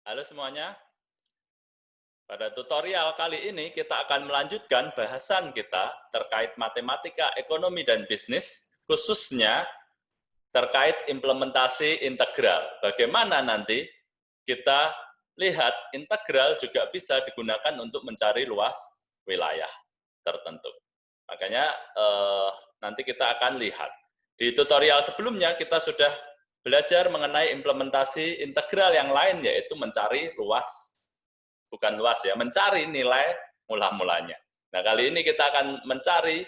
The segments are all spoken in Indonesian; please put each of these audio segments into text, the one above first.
Halo semuanya, pada tutorial kali ini kita akan melanjutkan bahasan kita terkait matematika, ekonomi, dan bisnis, khususnya terkait implementasi integral. Bagaimana nanti kita lihat integral juga bisa digunakan untuk mencari luas wilayah tertentu. Makanya nanti kita akan lihat. Di tutorial sebelumnya kita sudah belajar mengenai implementasi integral yang lain, yaitu mencari luas, bukan luas ya, mencari nilai mula-mulanya. Nah, kali ini kita akan mencari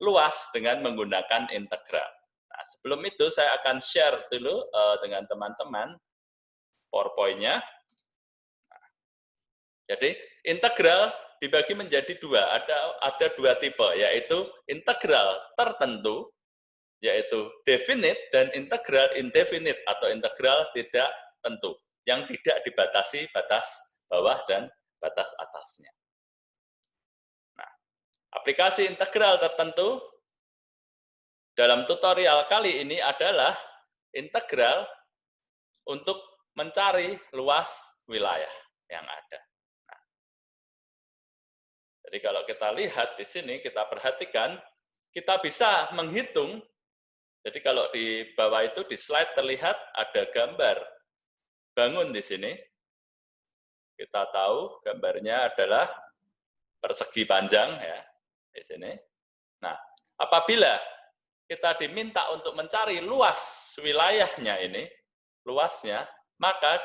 luas dengan menggunakan integral. Nah, sebelum itu saya akan share dulu dengan teman-teman PowerPoint-nya. Jadi, integral dibagi menjadi dua, ada dua tipe, yaitu integral tertentu, yaitu definite, dan integral indefinite, atau integral tidak tentu, yang tidak dibatasi batas bawah dan batas atasnya. Nah, aplikasi integral tertentu dalam tutorial kali ini adalah integral untuk mencari luas wilayah yang ada. Nah, jadi kalau kita lihat di sini, kita perhatikan, kita bisa menghitung. Jadi kalau di bawah itu di slide terlihat ada gambar bangun di sini. Kita tahu gambarnya adalah persegi panjang ya di sini. Nah, apabila kita diminta untuk mencari luas wilayahnya ini, luasnya, maka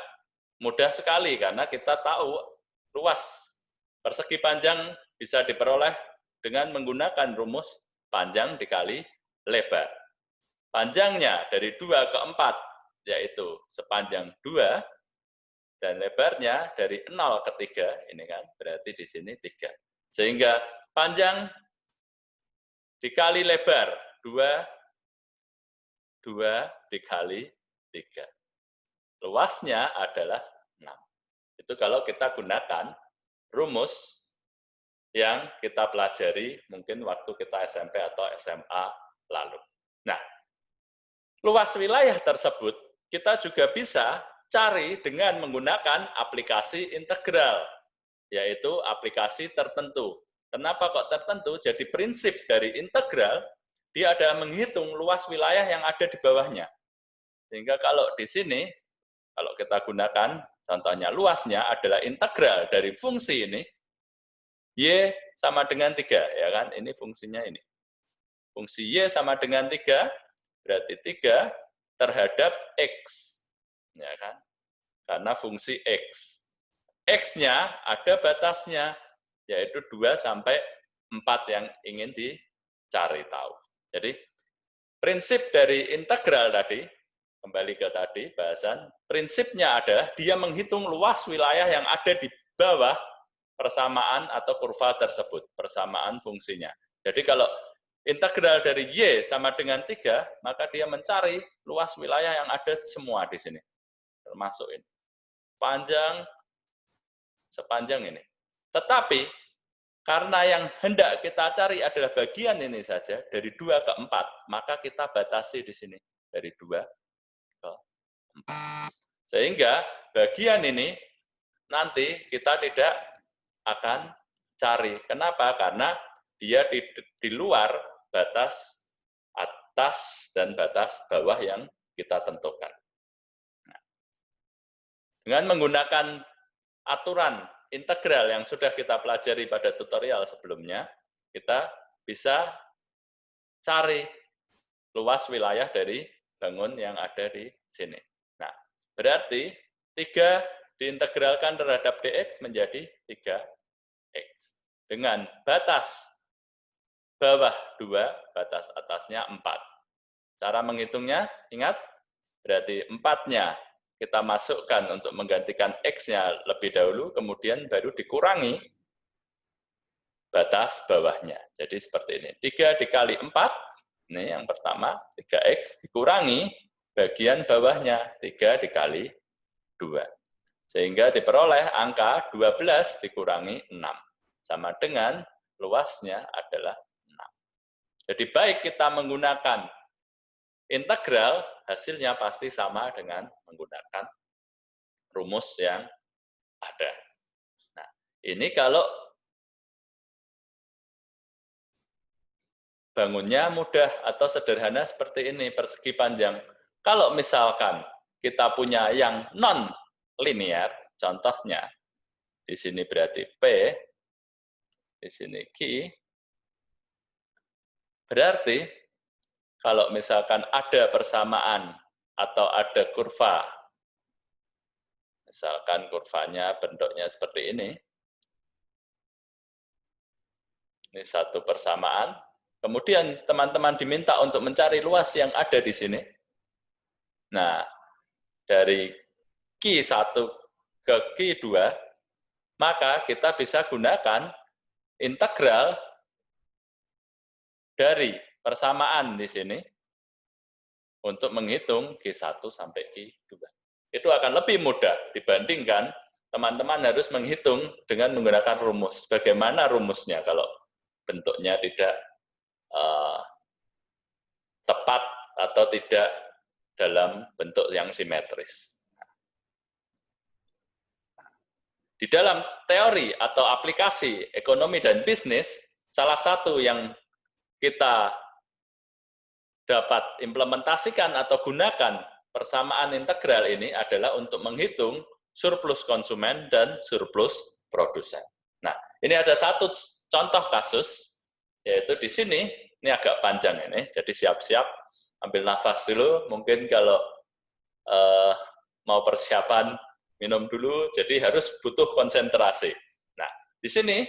mudah sekali karena kita tahu luas persegi panjang bisa diperoleh dengan menggunakan rumus panjang dikali lebar. Panjangnya dari 2 ke 4, yaitu sepanjang 2, dan lebarnya dari 0 ke 3, ini kan, berarti di sini 3. Sehingga panjang dikali lebar, 2 dikali 3. Luasnya adalah 6. Itu kalau kita gunakan rumus yang kita pelajari mungkin waktu kita SMP atau SMA lalu. Nah, luas wilayah tersebut kita juga bisa cari dengan menggunakan aplikasi integral, yaitu aplikasi tertentu. Kenapa kok tertentu? Jadi prinsip dari integral, dia ada menghitung luas wilayah yang ada di bawahnya. Sehingga kalau di sini, kalau kita gunakan, contohnya luasnya adalah integral dari fungsi ini, Y sama dengan 3, ya kan? Ini fungsinya ini. Fungsi Y sama dengan 3, berarti 3 terhadap X. Ya kan? Karena fungsi X. X-nya ada batasnya, yaitu 2 sampai 4 yang ingin dicari tahu. Jadi, prinsip dari integral tadi, kembali ke tadi, bahasan, prinsipnya adalah dia menghitung luas wilayah yang ada di bawah persamaan atau kurva tersebut, persamaan fungsinya. Jadi kalau integral dari Y sama dengan 3, maka dia mencari luas wilayah yang ada semua di sini. Termasuk ini. Panjang, sepanjang ini. Tetapi, karena yang hendak kita cari adalah bagian ini saja, dari 2 ke 4, maka kita batasi di sini. Dari 2 ke 4. Sehingga bagian ini nanti kita tidak akan cari. Kenapa? Karena dia di luar batas atas dan batas bawah yang kita tentukan. Nah, dengan menggunakan aturan integral yang sudah kita pelajari pada tutorial sebelumnya, kita bisa cari luas wilayah dari bangun yang ada di sini. Nah, berarti 3 diintegralkan terhadap dx menjadi 3x. Dengan batas bawah 2, batas atasnya 4. Cara menghitungnya, ingat, berarti 4-nya kita masukkan untuk menggantikan X-nya lebih dahulu, kemudian baru dikurangi batas bawahnya. Jadi seperti ini. 3 dikali 4, ini yang pertama, 3X, dikurangi bagian bawahnya, 3 dikali 2. Sehingga diperoleh angka 12 dikurangi 6. Sama dengan luasnya adalah 6. Jadi baik kita menggunakan integral, hasilnya pasti sama dengan menggunakan rumus yang Ada. Nah, ini kalau bangunnya mudah atau sederhana seperti ini, persegi panjang. Kalau misalkan kita punya yang non-linear, contohnya, di sini berarti P, di sini Q, berarti kalau misalkan ada persamaan atau ada kurva, misalkan kurvanya bentuknya seperti ini satu persamaan, kemudian teman-teman diminta untuk mencari luas yang ada di sini. Nah, dari Q1 ke Q2, maka kita bisa gunakan integral dari persamaan di sini untuk menghitung Q1 sampai Q2. Itu akan lebih mudah dibandingkan teman-teman harus menghitung dengan menggunakan rumus. Bagaimana rumusnya kalau bentuknya tidak tepat atau tidak dalam bentuk yang simetris. Di dalam teori atau aplikasi ekonomi dan bisnis, salah satu yang kita dapat implementasikan atau gunakan persamaan integral ini adalah untuk menghitung surplus konsumen dan surplus produsen. Nah, ini ada satu contoh kasus, yaitu di sini, ini agak panjang ini, jadi siap-siap, ambil nafas dulu, mungkin kalau mau persiapan minum dulu, jadi harus butuh konsentrasi. Nah, di sini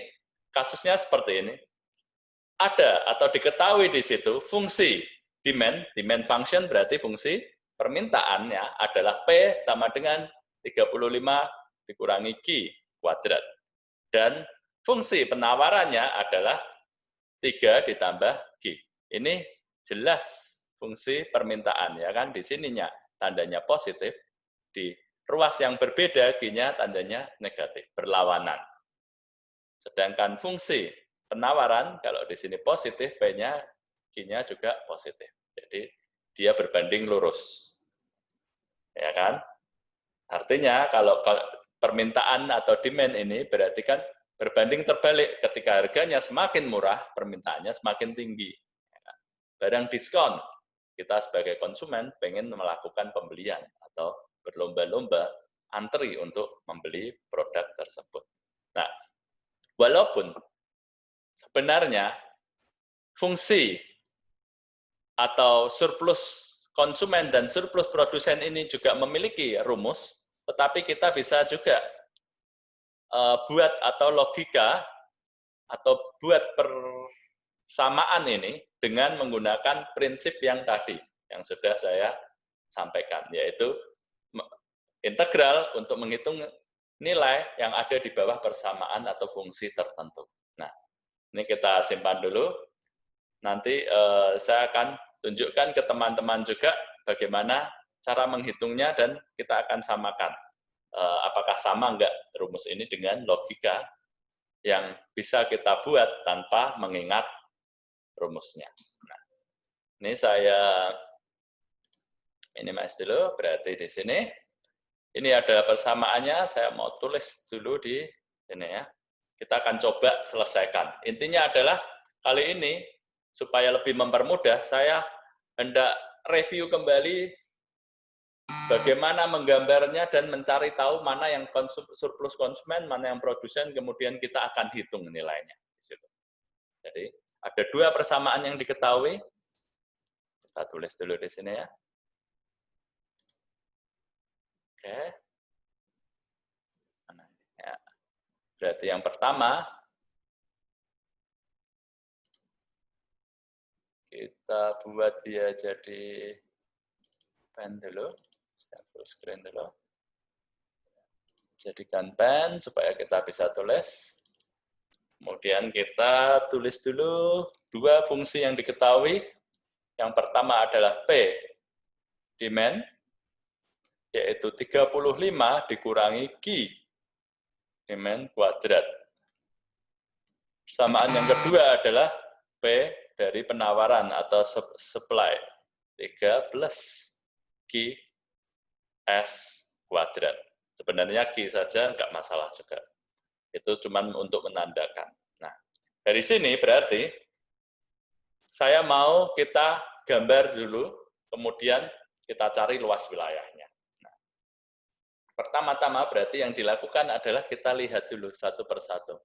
kasusnya seperti ini. Ada atau diketahui di situ fungsi demand function berarti fungsi permintaannya adalah P sama dengan 35 dikurangi Q kuadrat. Dan fungsi penawarannya adalah 3 ditambah Q. Ini jelas fungsi permintaan, ya kan? Di sininya tandanya positif, di ruas yang berbeda Q-nya tandanya negatif, berlawanan. Sedangkan fungsi penawaran, kalau di sini positif, P-nya, Q-nya juga positif. Jadi, dia berbanding lurus. Ya kan? Artinya, kalau permintaan atau demand ini berarti kan berbanding terbalik. Ketika harganya semakin murah, permintaannya semakin tinggi. Barang diskon, kita sebagai konsumen pengen melakukan pembelian atau berlomba-lomba antri untuk membeli produk tersebut. Nah, walaupun sebenarnya fungsi atau surplus konsumen dan surplus produsen ini juga memiliki rumus, tetapi kita bisa juga buat atau logika atau buat persamaan ini dengan menggunakan prinsip yang tadi, yang sudah saya sampaikan, yaitu integral untuk menghitung nilai yang ada di bawah persamaan atau fungsi tertentu. Nah, ini kita simpan dulu. Nanti saya akan tunjukkan ke teman-teman juga bagaimana cara menghitungnya dan kita akan samakan. Apakah sama enggak rumus ini dengan logika yang bisa kita buat tanpa mengingat rumusnya. Nah, ini saya minimize dulu, berarti di sini. Ini ada persamaannya, saya mau tulis dulu di sini ya. Kita akan coba selesaikan. Intinya adalah kali ini, supaya lebih mempermudah, saya hendak review kembali bagaimana menggambarnya dan mencari tahu mana yang surplus konsumen, mana yang produsen, kemudian kita akan hitung nilainya. Jadi, ada 2 persamaan yang diketahui. Kita tulis dulu di sini ya. Oke. Ya. Berarti yang pertama, kita buat dia jadi pen dulu. Saya full screen dulu. Jadikan pen supaya kita bisa tulis. Kemudian kita tulis dulu 2 fungsi yang diketahui. Yang pertama adalah P, demand, yaitu 35 dikurangi Q, demand kuadrat. Persamaan yang kedua adalah P dari penawaran atau supply, 3 plus Q S kuadrat. Sebenarnya Q saja nggak masalah juga. Itu cuma untuk menandakan. Nah, dari sini berarti saya mau kita gambar dulu, kemudian kita cari luas wilayahnya. Nah, pertama-tama berarti yang dilakukan adalah kita lihat dulu satu persatu.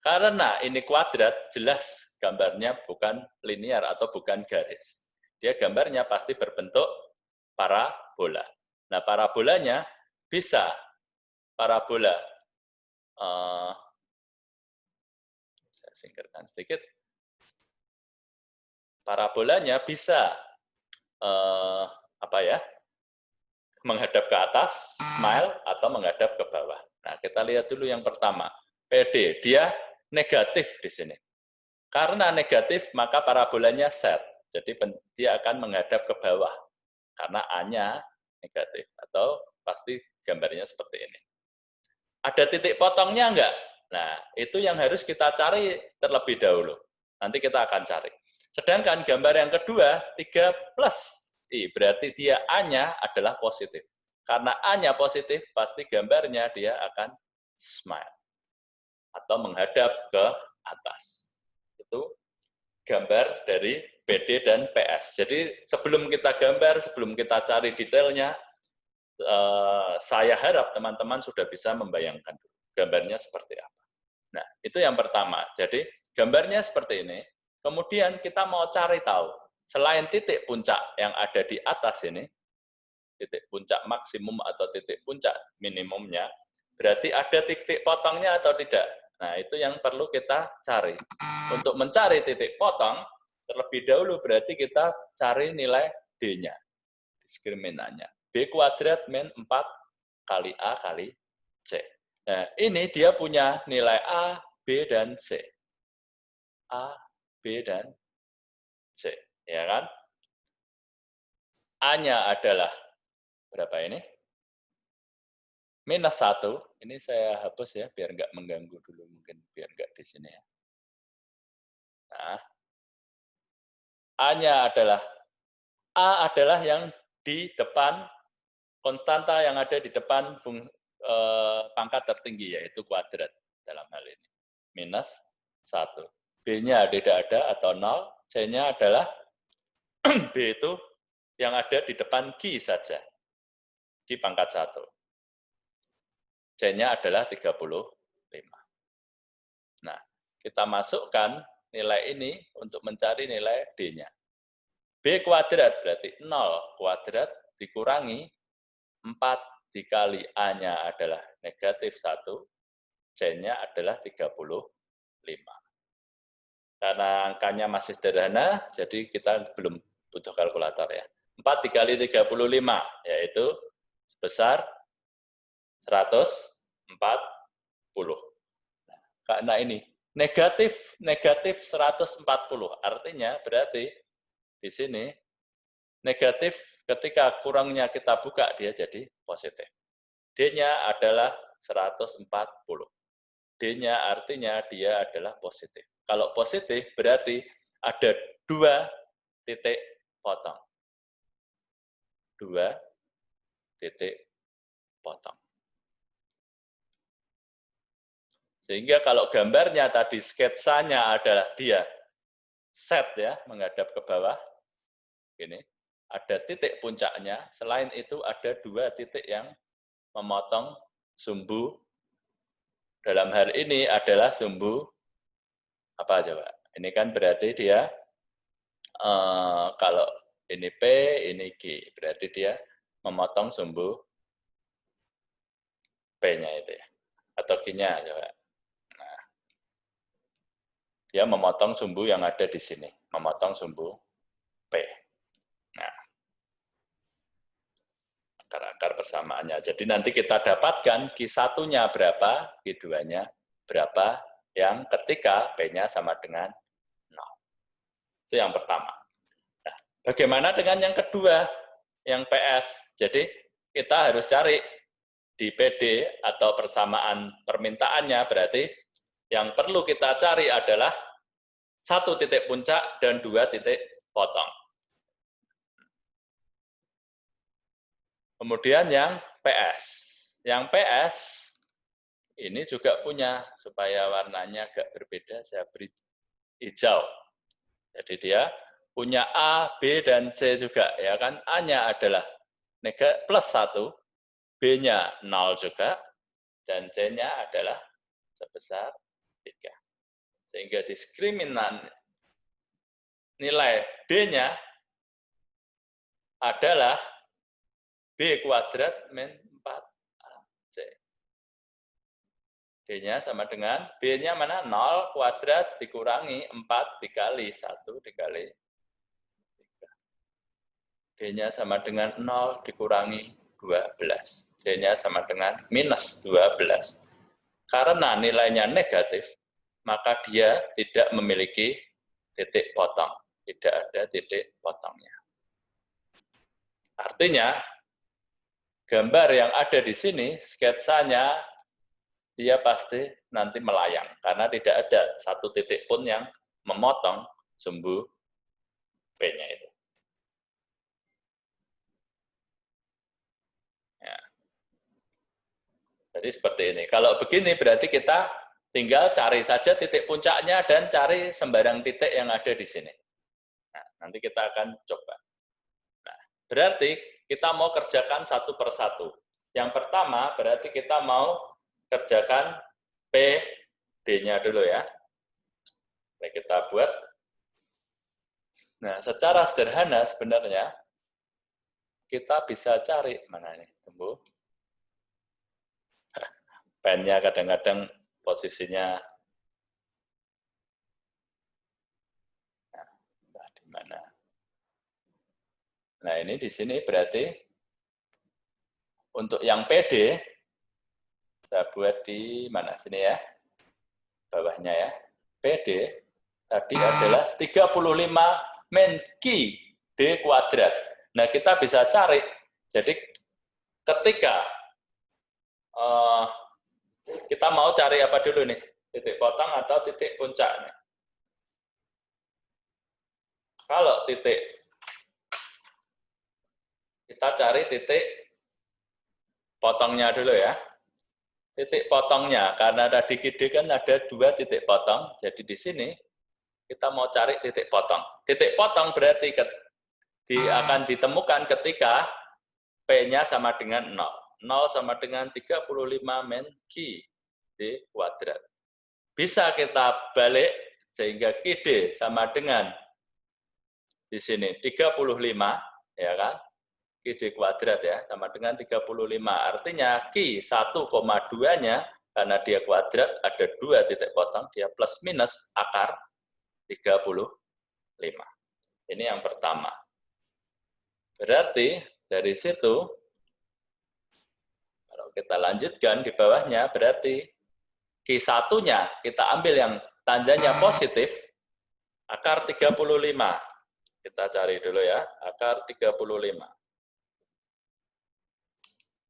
Karena ini kuadrat, jelas gambarnya bukan linear atau bukan garis. Dia gambarnya pasti berbentuk parabola. Nah, parabolanya bisa parabola. Saya singkirkan sedikit. Parabolanya bisa menghadap ke atas, smile, atau menghadap ke bawah. Nah, kita lihat dulu yang pertama. PD, dia negatif di sini. Karena negatif, maka parabolanya set. Jadi dia akan menghadap ke bawah. Karena A-nya negatif. Atau pasti gambarnya seperti ini. Ada titik potongnya enggak? Nah, itu yang harus kita cari terlebih dahulu. Nanti kita akan cari. Sedangkan gambar yang kedua, 3 plus I, berarti dia A-nya adalah positif. Karena A-nya positif, pasti gambarnya dia akan smile. Atau menghadap ke atas. Itu gambar dari PD dan PS. Jadi sebelum kita gambar, sebelum kita cari detailnya, saya harap teman-teman sudah bisa membayangkan gambarnya seperti apa. Nah, itu yang pertama. Jadi gambarnya seperti ini. Kemudian kita mau cari tahu, selain titik puncak yang ada di atas ini, titik puncak maksimum atau titik puncak minimumnya, berarti ada titik potongnya atau tidak. Nah, itu yang perlu kita cari. Untuk mencari titik potong, terlebih dahulu berarti kita cari nilai D-nya, diskriminannya. B kuadrat min 4 kali A kali C. Nah, ini dia punya nilai A, B, dan C. A, B, dan C. Ya kan? A-nya adalah berapa ini? Minus 1. Ini saya hapus ya, biar nggak mengganggu dulu. Mungkin biar nggak di sini ya. Nah, A-nya adalah, A adalah yang di depan, konstanta yang ada di depan pangkat tertinggi, yaitu kuadrat dalam hal ini. Minus 1. B-nya tidak ada atau 0, C-nya adalah, B itu yang ada di depan Q saja. Q pangkat 1. C-nya adalah 35. Nah, kita masukkan nilai ini untuk mencari nilai D-nya. B kuadrat berarti 0 kuadrat dikurangi 4 dikali A-nya adalah negatif 1, C-nya adalah 35. Karena angkanya masih sederhana, jadi kita belum butuh kalkulator ya. 4 dikali 35, yaitu sebesar 140. Nah, karena ini negatif 140, artinya berarti di sini negatif ketika kurangnya kita buka dia jadi positif. D-nya adalah 140. D-nya artinya dia adalah positif. Kalau positif berarti ada 2 titik potong. 2 titik potong. Sehingga kalau gambarnya tadi sketsanya adalah dia set ya, menghadap ke bawah. Gini, ada titik puncaknya, selain itu ada 2 titik yang memotong sumbu. Dalam hal ini adalah sumbu apa coba? Ini kan berarti dia kalau ini P, ini Q, berarti dia memotong sumbu P-nya itu ya, atau Q-nya coba. Nah, dia memotong sumbu yang ada di sini, memotong sumbu P. Nah, akar-akar persamaannya. Jadi nanti kita dapatkan Q1-nya berapa, Q2-nya berapa, yang ketika P-nya sama dengan 0. Itu yang pertama. Nah, bagaimana dengan yang kedua, yang PS? Jadi kita harus cari di PD atau persamaan permintaannya, berarti yang perlu kita cari adalah 1 titik puncak dan 2 titik potong. Kemudian yang PS. Yang PS, ini juga punya, supaya warnanya agak berbeda, saya beri hijau. Jadi dia punya A, B, dan C juga, ya kan? A-nya adalah plus 1, B-nya 0 juga, dan C-nya adalah sebesar 3. Sehingga diskriminan nilai D-nya adalah B kuadrat min 4AC. D-nya sama dengan, B-nya mana? 0 kuadrat dikurangi 4 dikali 1 dikali 3. D-nya sama dengan 0 dikurangi 12. D-nya sama dengan minus 12. Karena nilainya negatif, maka dia tidak memiliki titik potong. Tidak ada titik potongnya. Artinya, gambar yang ada di sini, sketsanya, dia pasti nanti melayang. Karena tidak ada satu titik pun yang memotong sumbu P-nya itu. Ya. Jadi seperti ini. Kalau begini berarti kita tinggal cari saja titik puncaknya dan cari sembarang titik yang ada di sini. Nah, nanti kita akan coba. Nah, berarti kita mau kerjakan satu persatu. Yang pertama berarti kita mau kerjakan PD-nya dulu ya. Nah, kita buat. Nah, secara sederhana sebenarnya kita bisa cari mana nih, tunggu. Pennya kadang-kadang posisinya nah, di mana? Nah, ini di sini berarti untuk yang PD saya buat di mana sini ya? Bawahnya ya. PD tadi adalah 35 min Q D kuadrat. Nah, kita bisa cari. Jadi ketika kita mau cari apa dulu nih? Titik potong atau titik puncak nih? Kalau titik, kita cari titik potongnya dulu ya. Titik potongnya, karena tadi QD kan ada 2 titik potong, jadi di sini kita mau cari titik potong. Titik potong berarti akan ditemukan ketika P-nya sama dengan 0. 0 sama dengan 35 min Q D kuadrat. Bisa kita balik sehingga QD sama dengan di sini 35, ya kan? QD kuadrat ya, sama dengan 35. Artinya Q 1,2-nya, karena dia kuadrat, ada 2 titik potong, dia plus minus akar 35. Ini yang pertama. Berarti dari situ, kalau kita lanjutkan di bawahnya, berarti Q1-nya kita ambil yang tandanya positif, akar 35. Kita cari dulu ya, akar 35.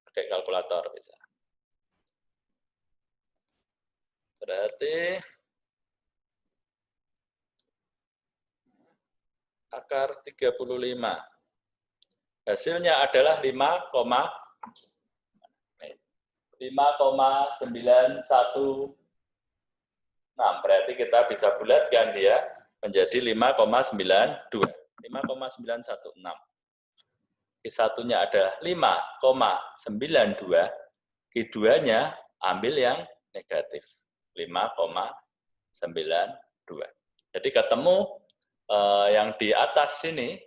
Pakai kalkulator bisa. Berarti akar 35. Hasilnya adalah 5,916. Berarti kita bisa bulatkan dia menjadi 5,92. 5,916. Q1-nya adalah 5,92. Q2-nya ambil yang negatif. 5,92. Jadi ketemu yang di atas sini,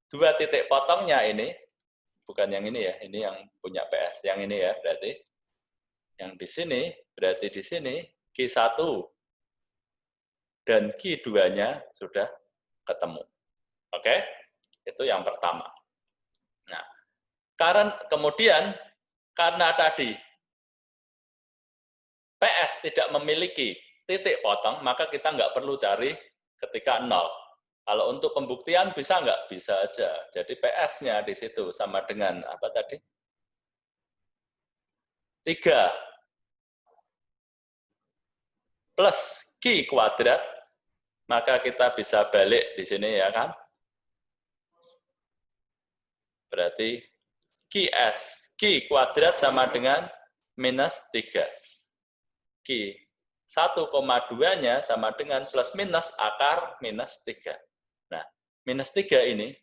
2 titik potongnya ini, bukan yang ini ya, ini yang punya PS, yang ini ya berarti. Yang di sini, berarti di sini Q1 dan Q2-nya sudah ketemu. Oke? Itu yang pertama. Nah, kemudian karena tadi PS tidak memiliki titik potong, maka kita nggak perlu cari ketika 0. Kalau untuk pembuktian bisa nggak? Bisa aja. Jadi PS-nya di situ sama dengan apa tadi? 3 plus Q kuadrat, maka kita bisa balik di sini ya kan? Berarti Q kuadrat sama dengan minus 3. Q 1,2-nya sama dengan plus minus akar minus 3. Nah, minus 3 ini,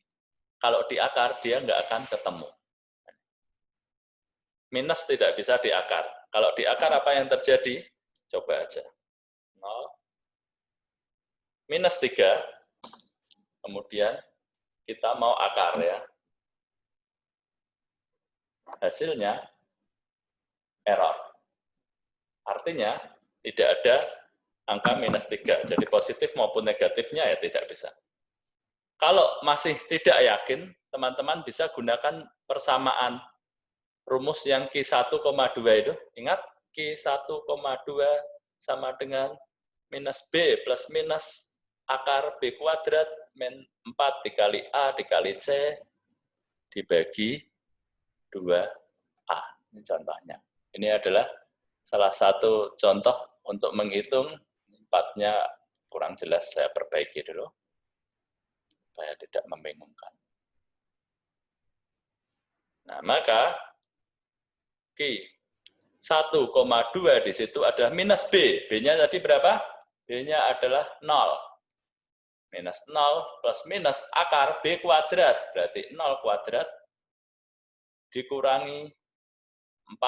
kalau di akar, dia nggak akan ketemu. Minus tidak bisa di akar. Kalau di akar apa yang terjadi? Coba aja. 0, minus 3, kemudian kita mau akar ya. Hasilnya error. Artinya tidak ada angka minus 3. Jadi positif maupun negatifnya ya tidak bisa. Kalau masih tidak yakin, teman-teman bisa gunakan persamaan rumus yang Q 1,2 itu. Ingat, Q 1,2 sama dengan minus B plus minus akar B kuadrat min 4 dikali A dikali C dibagi 2A. Ini contohnya. Ini adalah salah satu contoh untuk menghitung. 4-nya kurang jelas, saya perbaiki dulu supaya tidak membingungkan. Nah, maka Q 1,2 di situ adalah minus B. B-nya tadi berapa? B-nya adalah 0. Minus 0 plus minus akar B kuadrat. Berarti 0 kuadrat dikurangi 4.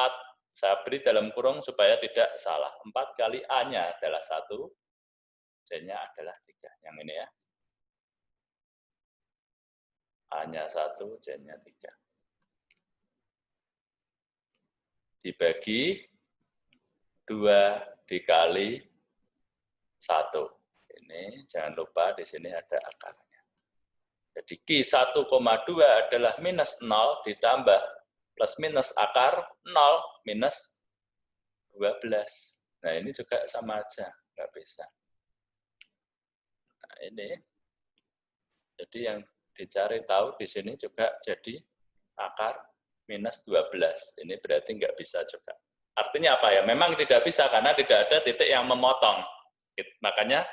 Saya beri dalam kurung supaya tidak salah. 4 kali A-nya adalah 1. C-nya adalah 3. Yang ini ya. A-nya 1, C-nya 3. Dibagi 2 dikali 1. Ini jangan lupa di sini ada akarnya. Jadi Q 1,2 adalah minus 0 ditambah plus minus akar 0 minus 12. Nah ini juga sama aja, nggak bisa. Nah ini, jadi yang dicari tahu di sini juga jadi akar minus 12. Ini berarti nggak bisa juga. Artinya apa ya? Memang tidak bisa karena tidak ada titik yang memotong. Makanya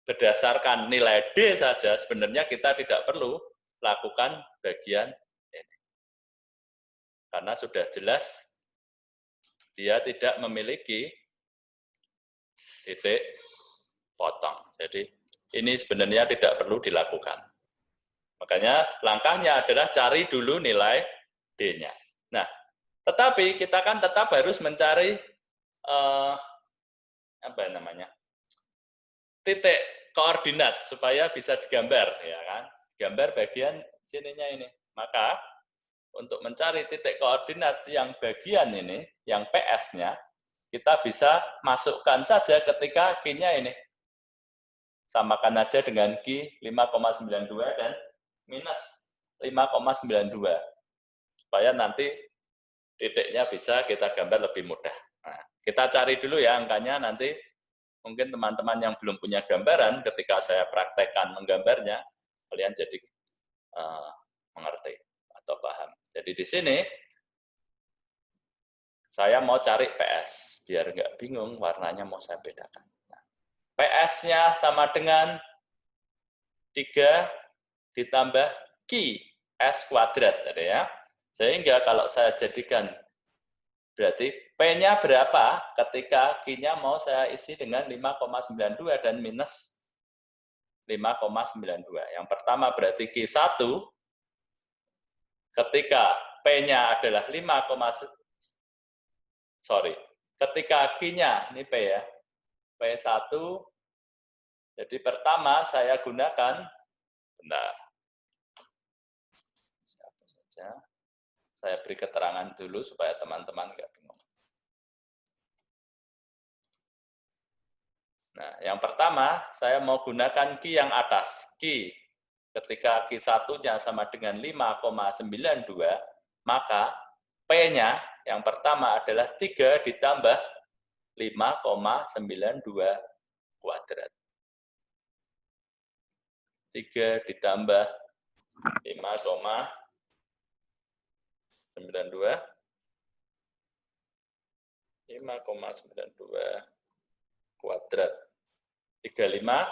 berdasarkan nilai D saja sebenarnya kita tidak perlu lakukan bagian ini. Karena sudah jelas dia tidak memiliki titik potong. Jadi ini sebenarnya tidak perlu dilakukan. Makanya langkahnya adalah cari dulu nilai D-nya. Nah, tetapi kita kan tetap harus mencari apa namanya? Titik koordinat supaya bisa digambar, ya kan? Gambar bagian sininya ini. Maka untuk mencari titik koordinat yang bagian ini, yang PS-nya, kita bisa masukkan saja ketika Q-nya ini. Samakan aja dengan Q 5,92 dan minus 5,92. Supaya nanti titiknya bisa kita gambar lebih mudah. Nah, kita cari dulu ya angkanya, nanti mungkin teman-teman yang belum punya gambaran, ketika saya praktekkan menggambarnya, kalian jadi mengerti atau paham. Jadi di sini, saya mau cari PS, biar nggak bingung warnanya mau saya bedakan. Nah, PS-nya sama dengan 3 ditambah Q S kuadrat, ya. Sehingga kalau saya jadikan, berarti P-nya berapa ketika Q-nya mau saya isi dengan 5,92 dan minus 5,92. Yang pertama berarti Q1 ketika P-nya adalah ketika Q-nya, ini P ya, P1, jadi pertama saya gunakan, bentar, siapa saja, saya beri keterangan dulu supaya teman-teman nggak bingung. Nah, yang pertama, saya mau gunakan Q yang atas. Q, ketika Q1-nya sama dengan 5,92, maka P-nya yang pertama adalah 3 ditambah 5,92 kuadrat. 3 ditambah 5,92 kuadrat 35,04.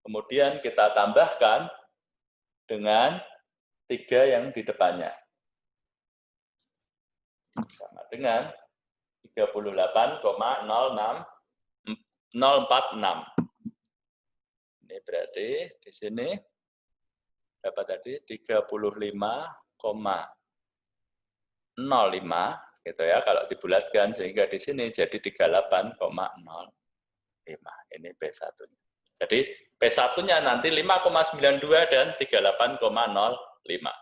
Kemudian kita tambahkan dengan 3 yang di depannya. Sama dengan 38,046. Ini berarti di sini dapat tadi 35,05 gitu ya kalau dibulatkan, sehingga di sini jadi 38,05. Ini P1-nya. Jadi P1-nya nanti 5,92 dan 38,05.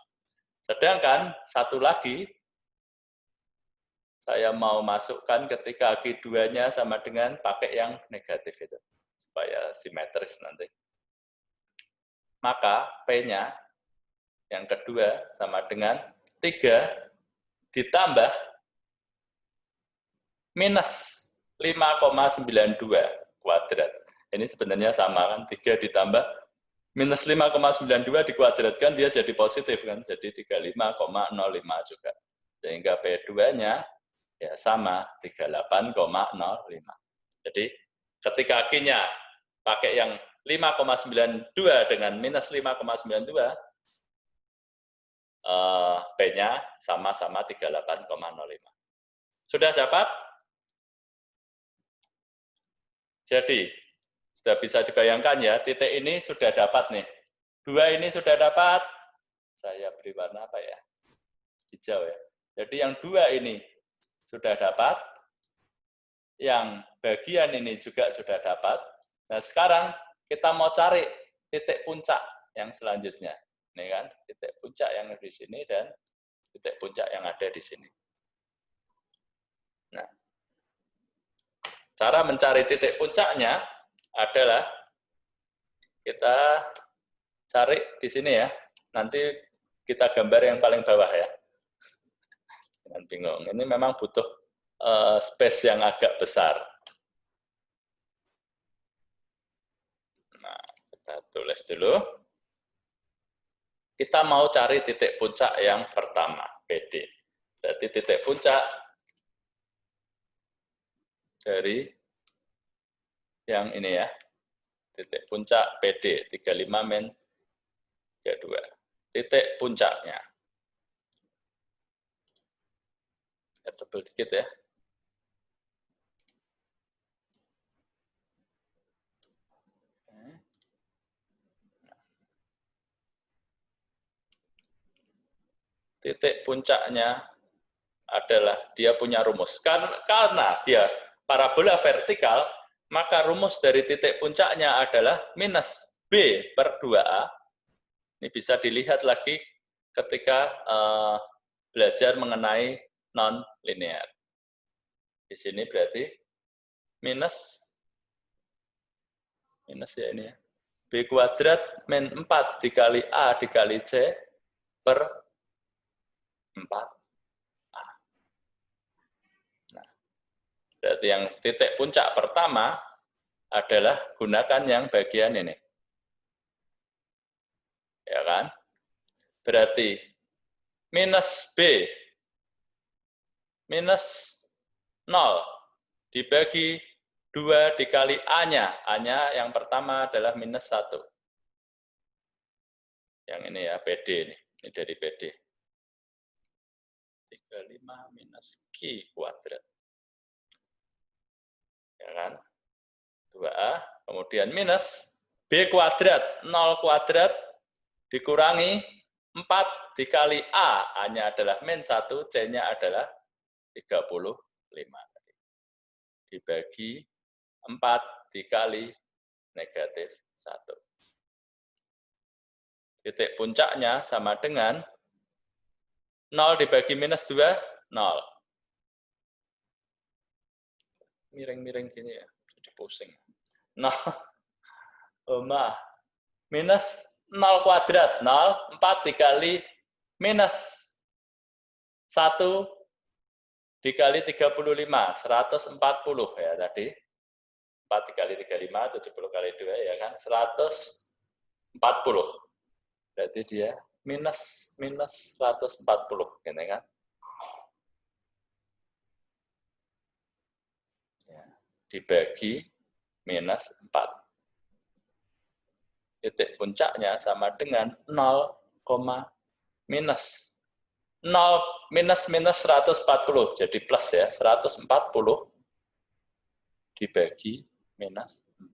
Sedangkan satu lagi saya mau masukkan ketika Q2-nya sama dengan pakai yang negatif itu, supaya simetris nanti. Maka P-nya yang kedua sama dengan 3 ditambah minus 5,92 kuadrat. Ini sebenarnya sama kan, 3 ditambah minus 5,92 dikuadratkan, dia jadi positif kan, jadi 35,05 juga. Sehingga P2-nya ya sama 38,05. Jadi ketika Q-nya pakai yang 5,92 dengan minus 5,92, P-nya sama-sama 38,05. Sudah dapat? Jadi sudah bisa dibayangkan ya, titik ini sudah dapat nih. 2 ini sudah dapat. Saya beri warna apa ya? Hijau ya. Jadi yang 2 ini sudah dapat, yang bagian ini juga sudah dapat. Nah sekarang kita mau cari titik puncak yang selanjutnya. Ini kan, titik puncak yang di sini dan titik puncak yang ada di sini. Nah, cara mencari titik puncaknya adalah kita cari di sini ya. Nanti kita gambar yang paling bawah ya. Jangan bingung. Ini memang butuh space yang agak besar. Nah, kita tulis dulu. Kita mau cari titik puncak yang pertama, PD. Berarti titik puncak dari yang ini ya. Titik puncak PD, 35 min 32. Titik puncaknya. Ya, tebal dikit ya. Titik puncaknya adalah dia punya rumus. Karena dia parabola vertikal, maka rumus dari titik puncaknya adalah minus B per 2A. Ini bisa dilihat lagi ketika belajar mengenai non-linear. Di sini berarti minus ya ini ya. B kuadrat min 4 dikali A dikali C per 4A. Nah, berarti yang titik puncak pertama adalah gunakan yang bagian ini. Ya kan? Berarti minus B minus 0 dibagi 2 dikali A-nya. A-nya yang pertama adalah minus 1. Yang ini ya, PD ini. Ini dari PD. 35 minus Q kuadrat. Ya kan? 2A, kemudian minus B kuadrat, 0 kuadrat, dikurangi 4 dikali A. A-nya adalah min 1, C-nya adalah 35. Dibagi 4 dikali negatif 1. Titik puncaknya sama dengan 0 dibagi minus 2, 0. Miring-miring gini ya, jadi pusing. 0, minus 0 kuadrat, 0, 4 dikali minus 1 dikali 35, 140 ya tadi. 4 dikali 35, 70 kali 2 ya kan, 140. Berarti dia minus 140, gitu kan. Ya, dibagi minus 4. Titik puncaknya sama dengan 0, minus 0 minus 140, jadi plus ya, 140 dibagi minus 4.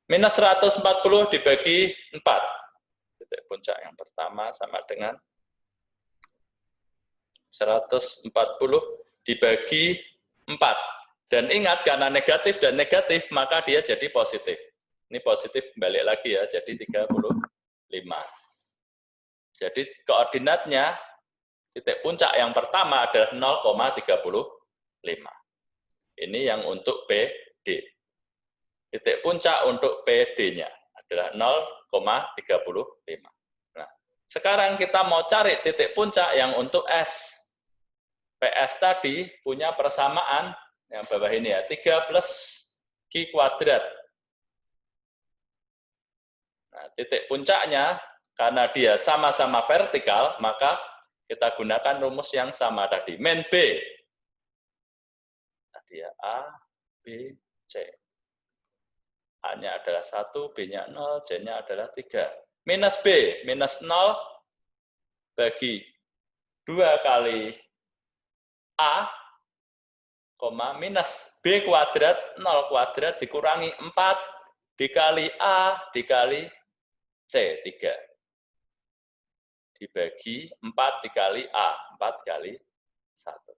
Minus 140 dibagi 4. Titik puncak yang pertama sama dengan 140 dibagi 4. Dan ingat, karena negatif dan negatif, maka dia jadi positif. Ini positif balik lagi ya, jadi 35. Jadi koordinatnya, titik puncak yang pertama adalah 0,35. Ini yang untuk PD. Titik puncak untuk PD-nya adalah 0,35. Nah, sekarang kita mau cari titik puncak yang untuk S. PS tadi punya persamaan yang bawah ini ya, 3 plus Q kuadrat. Nah, titik puncaknya, karena dia sama-sama vertikal, maka kita gunakan rumus yang sama tadi. Min B. Tadi ya, A, B, C. A-nya adalah 1, B-nya 0, C-nya adalah 3. Minus B, minus 0 bagi 2 kali A, minus B kuadrat, 0 kuadrat dikurangi 4 dikali A dikali C, 3. Dibagi 4 dikali A, 4 kali 1.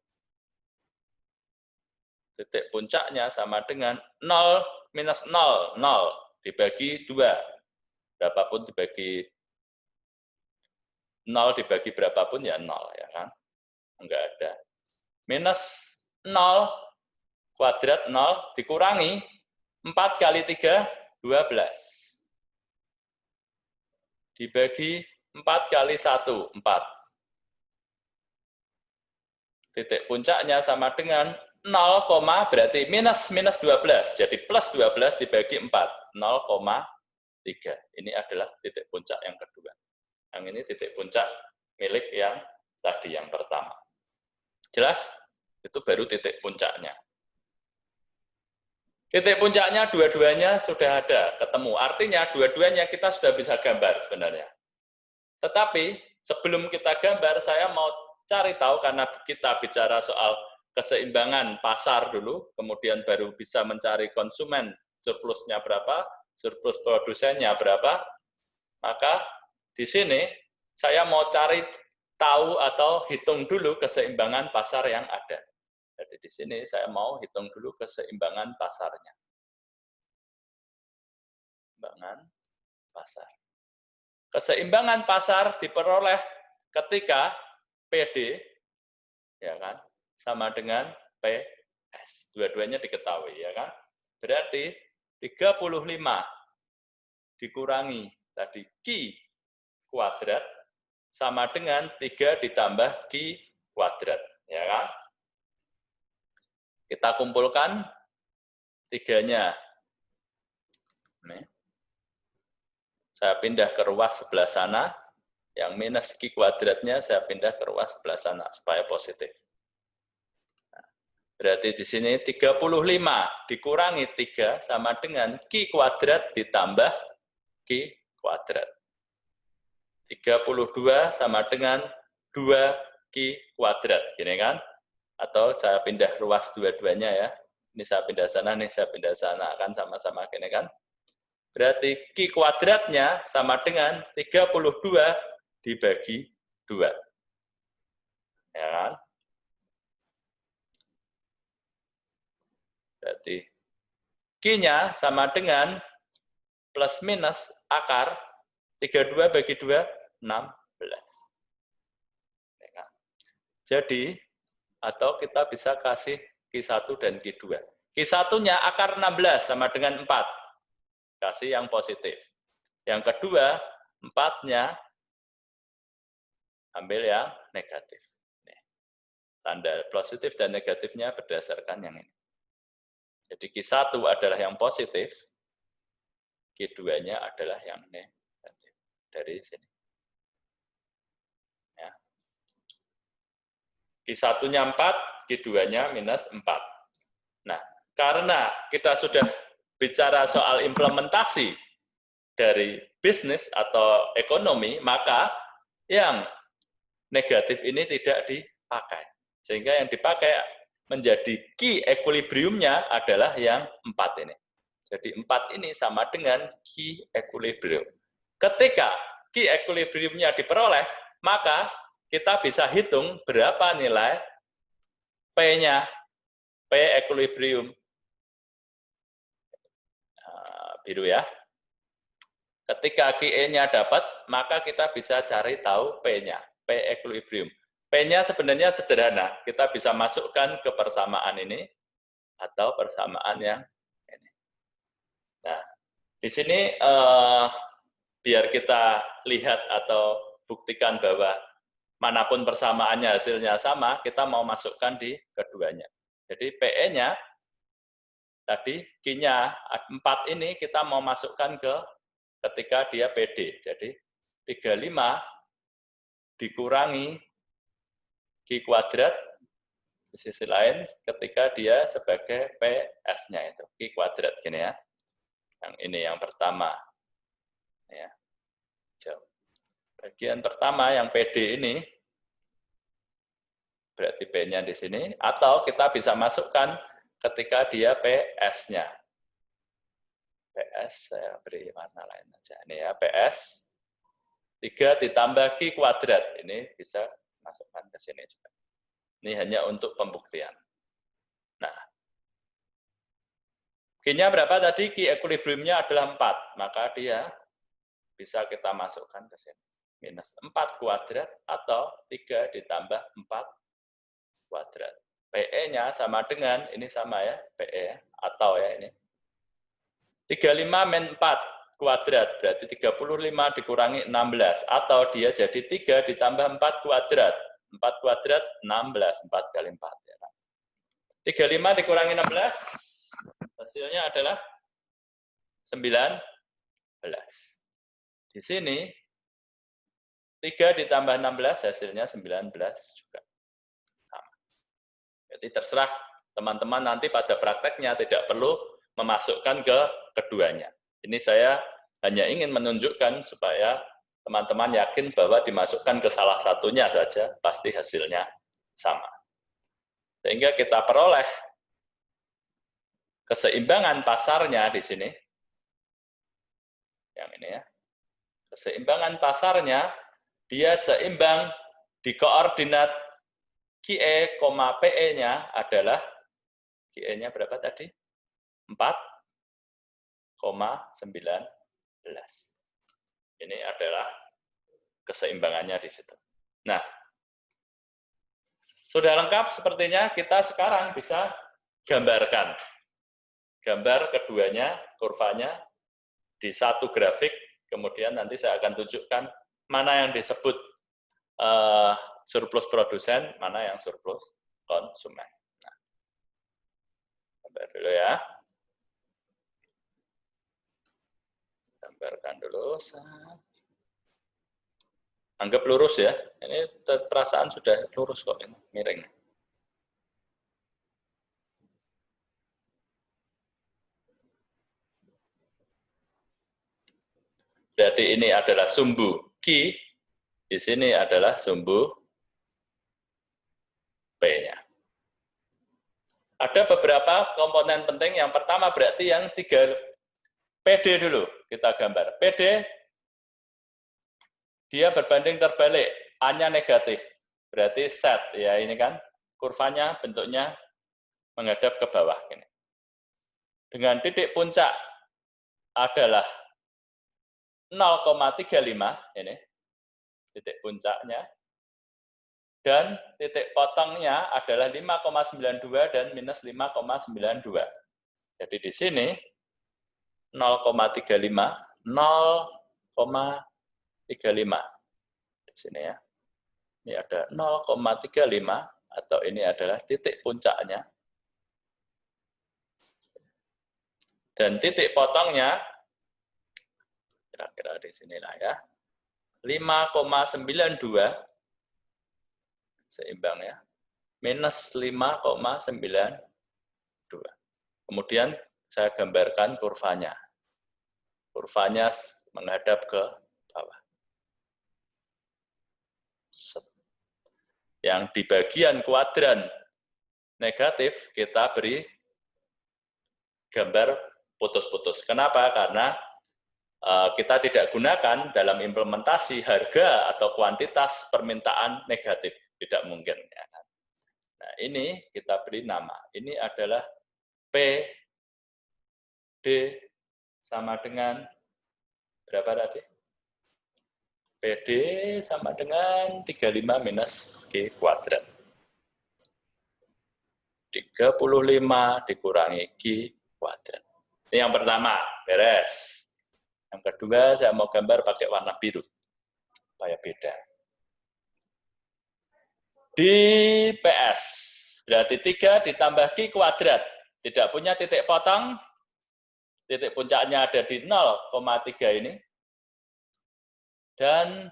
Titik puncaknya sama dengan 0 minus 0, 0 dibagi 2. Berapapun dibagi 0 dibagi berapapun ya 0, ya kan? Enggak ada. Minus 0 kuadrat 0 dikurangi 4 kali 3, 12. Dibagi 4 kali 1, 4. Titik puncaknya sama dengan 0, berarti minus 12. Jadi plus 12 dibagi 4, 0,3. Ini adalah titik puncak yang kedua. Yang ini titik puncak milik yang tadi, yang pertama. Jelas? Itu baru titik puncaknya. Titik puncaknya dua-duanya sudah ada, ketemu. Artinya dua-duanya kita sudah bisa gambar sebenarnya. Tetapi sebelum kita gambar, saya mau cari tahu, karena kita bicara soal keseimbangan pasar dulu, kemudian baru bisa mencari konsumen, surplusnya berapa, surplus produsennya berapa, maka di sini saya mau cari tahu atau hitung dulu keseimbangan pasar yang ada. Jadi di sini saya mau hitung dulu keseimbangan pasarnya. Keseimbangan pasar. Keseimbangan pasar diperoleh ketika PD, ya kan, sama dengan PS. Dua-duanya diketahui, ya kan? Berarti 35 dikurangi tadi Q kuadrat sama dengan 3 ditambah Q kuadrat, ya kan? Kita kumpulkan tiganya. Nih. Saya pindah ke ruas sebelah sana, yang minus Q kuadratnya saya pindah ke ruas sebelah sana supaya positif. Berarti di sini 35 dikurangi 3 sama dengan Q kuadrat ditambah Q kuadrat. 32 sama dengan 2 Q kuadrat, gini kan? Atau saya pindah ruas dua-duanya ya. Ini saya pindah sana, nih saya pindah sana, kan sama-sama gini kan? Berarti Q kuadratnya sama dengan 32 dibagi 2. Ya kan? Berarti Q-nya sama dengan plus minus akar 32 bagi 2, 16. Ya kan? Jadi, atau kita bisa kasih Q1 dan Q2. Q1-nya akar 16 sama dengan 4. Kasih yang positif. Yang kedua, 4-nya ambil yang negatif. Tanda positif dan negatifnya berdasarkan yang ini. Jadi Q1 adalah yang positif, Q2-nya adalah yang negatif. Dari sini. Ya. Q1-nya 4, Q2-nya minus 4. Nah, karena kita sudah bicara soal implementasi dari bisnis atau ekonomi, maka yang negatif ini tidak dipakai. Sehingga yang dipakai menjadi key equilibrium-nya adalah yang 4 ini. Jadi 4 ini sama dengan key equilibrium. Ketika key equilibrium-nya diperoleh, maka kita bisa hitung berapa nilai P-nya, P equilibrium. Biru ya. Ketika QE-nya dapat, maka kita bisa cari tahu P-nya, P equilibrium. P-nya sebenarnya sederhana, kita bisa masukkan ke persamaan ini, atau persamaan yang ini. Nah, di sini biar kita lihat atau buktikan bahwa manapun persamaannya hasilnya sama, kita mau masukkan di keduanya. Jadi PE-nya, tadi Q-nya 4 ini kita mau masukkan ke ketika dia PD. Jadi 35 dikurangi Q kuadrat, di sisi lain ketika dia sebagai PS-nya itu, Q kuadrat gini ya. Yang ini yang pertama. Ya. Bagian pertama yang PD ini, berarti P-nya di sini, atau kita bisa masukkan ketika dia PS-nya. PS, saya beri warna lain aja. Ini ya, PS, 3 ditambah Q kuadrat. Ini bisa masukkan ke sini juga. Ini hanya untuk pembuktian. Nah, Q-nya berapa tadi? Q equilibrium-nya adalah 4. Maka dia bisa kita masukkan ke sini. Minus 4 kuadrat atau 3 ditambah 4 kuadrat. PE-nya sama dengan, ini sama ya, PE, atau ya ini. 35 min 4 kuadrat, berarti 35 dikurangi 16, atau dia jadi 3 ditambah 4 kuadrat. 4 kuadrat, 16, 4 kali 4. Ya. 35 dikurangi 16, hasilnya adalah 19. Di sini, 3 ditambah 16, hasilnya 19 juga. Sama. Jadi terserah teman-teman nanti pada prakteknya tidak perlu memasukkan ke keduanya. Ini saya hanya ingin menunjukkan supaya teman-teman yakin bahwa dimasukkan ke salah satunya saja, pasti hasilnya sama. Sehingga kita peroleh keseimbangan pasarnya di sini. Yang ini ya. Keseimbangan pasarnya, dia seimbang di koordinat QE, PE-nya adalah, QE-nya berapa tadi? 4,19. Ini adalah keseimbangannya di situ. Nah, sudah lengkap sepertinya, kita sekarang bisa gambarkan. Gambar keduanya, kurvanya, di satu grafik, kemudian nanti saya akan tunjukkan mana yang disebut surplus produsen, mana yang surplus konsumen. Nah, gambar dulu ya. Gambarkan dulu. Anggap lurus ya. Ini perasaan sudah lurus kok, ini miring. Berarti ini adalah sumbu Q, di sini adalah sumbu P-nya. Ada beberapa komponen penting. Yang pertama berarti yang 3 PD dulu kita gambar. PD dia berbanding terbalik, A-nya negatif. Berarti set ya, ini kan kurvanya bentuknya menghadap ke bawah ini. Dengan titik puncak adalah 0,35 ini titik puncaknya, dan titik potongnya adalah 5,92 dan minus 5,92. Jadi di sini 0,35, 0,35 di sini ya. Ini ada 0,35 atau ini adalah titik puncaknya. Dan titik potongnya kira-kira di sinilah ya. 5,92 seimbang ya. Minus 5,92. Kemudian saya gambarkan kurvanya. Kurvanya menghadap ke bawah. Yang di bagian kuadran negatif kita beri gambar putus-putus. Kenapa? Karena kita tidak gunakan dalam implementasi harga atau kuantitas permintaan negatif. Tidak mungkin. Nah, ini kita beri nama. Ini adalah P, D, sama dengan berapa tadi? PD sama dengan 35 minus G kuadrat. 35 dikurangi G kuadrat. Ini yang pertama, beres. Yang kedua, saya mau gambar pakai warna biru, supaya beda. Di PS, berarti 3 ditambah Q kuadrat. Tidak punya titik potong, titik puncaknya ada di 0,3 ini. Dan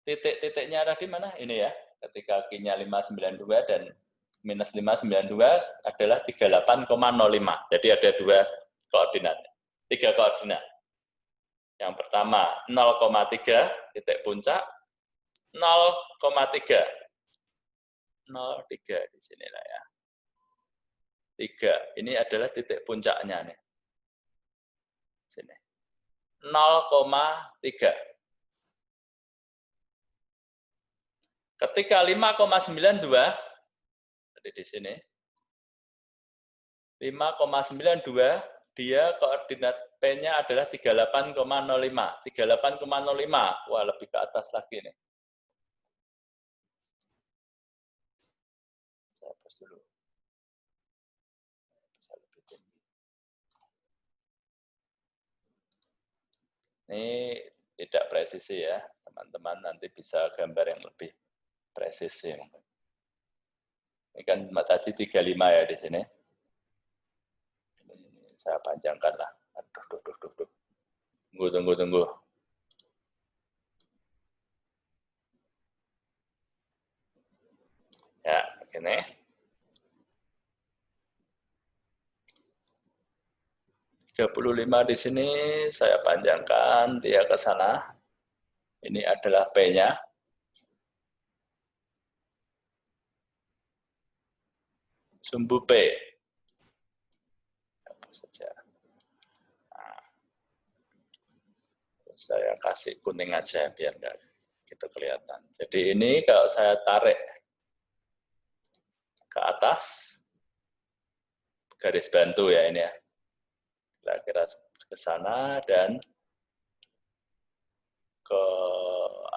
titik-titiknya ada di mana? Ini ya, ketika Q-nya 592 dan minus 592 adalah 38,05. Jadi ada 2 koordinat. 3 koordinat. Yang pertama 0,3 titik puncak, 0,3. 0,3 di sini lah ya. 3 ini adalah titik puncaknya nih. Sini. 0,3. Ketika 5,92 tadi di sini 5,92 dia koordinat P-nya adalah 38,05. 38,05. Wah, lebih ke atas lagi nih. Saya hapus dulu. Bisa lebih tinggi. Ini tidak presisi ya, teman-teman. Nanti bisa gambar yang lebih presisi. Ini kan tadi 35 ya di sini. Ini saya panjangkan lah. Aduh. Tunggu. Ya, begini. lima di sini saya panjangkan dia ke sana. Ini adalah P-nya. Sumbu P. Nah, saya kasih kuning aja biar enggak gitu kelihatan. Jadi ini kalau saya tarik ke atas, garis bantu ya ini ya. Kira-kira ke sana dan ke